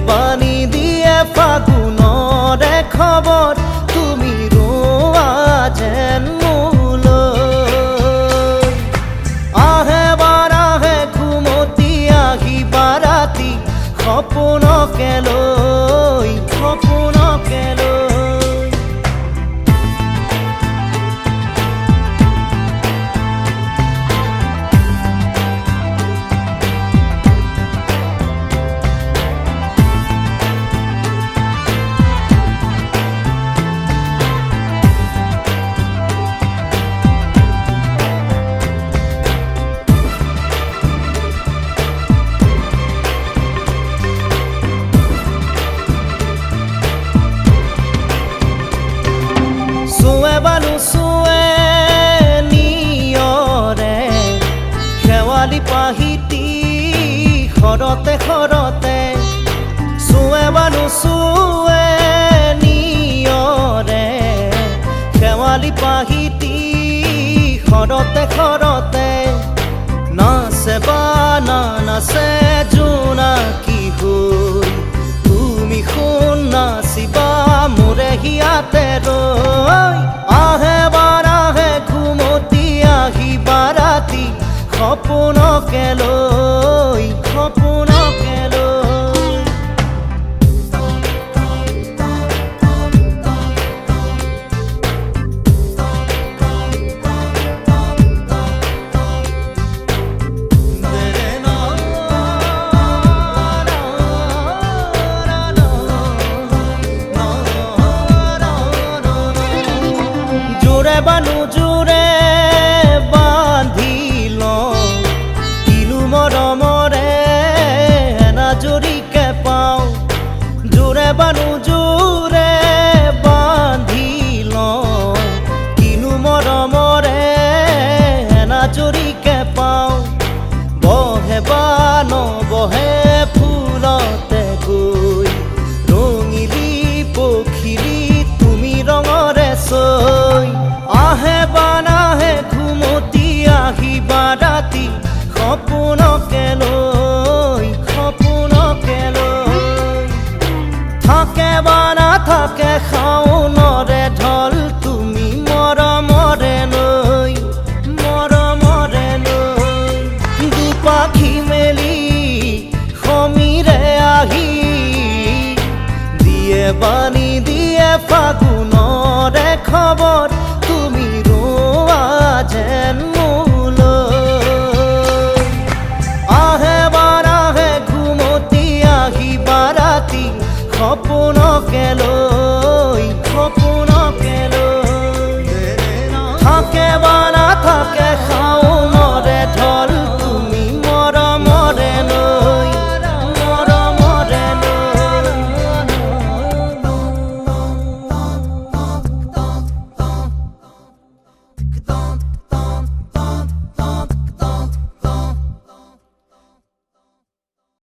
বাণী দিয়ে ফাগুনৰে খবৰ তুমি ৰোৱা যেন মোলৈ আহে বাৰাহে ঘুমতি আহিবা ৰাতি সপোনকে লৈ সপোনকে লৈ পাহিতি খৰতে খৰতে চুৱে বানু চুৱে নিয়ৰে শেৱালি পাহিতি খৰতে খৰতে নাচে বা নাচে জোনাকী হৈ তুমি শুন নাচিবা মোৰে হিয়াতে ৰৈ আহে বাৰাহে ঘুমতি আহিবা ৰাতি সপোনকে লৈ সপোনকে লৈ জোৰে বানু জোৰে বান্ধি মৰমৰে এনাজৰিকে পাওঁ জোৰে বানু জোৰে বান্ধি লওঁ কিনো মৰমৰে এনাজৰিকে পাওঁ বহে বা নবহে ফুলতে গৈ ৰঙিলি পখিলি তুমি ৰঙৰে চৈ আহে বা নাহে ঘুমতি আহিবা ৰাতি সপোনকে লৈ সপোনকে লৈ থাকে বা নাথাকে শাওনৰে ঢল তুমি মৰমৰে লৈ দুপাখি মেলি সমীৰে আহি দিয়ে বাণী দিয়ে ফাগুনৰে খবৰ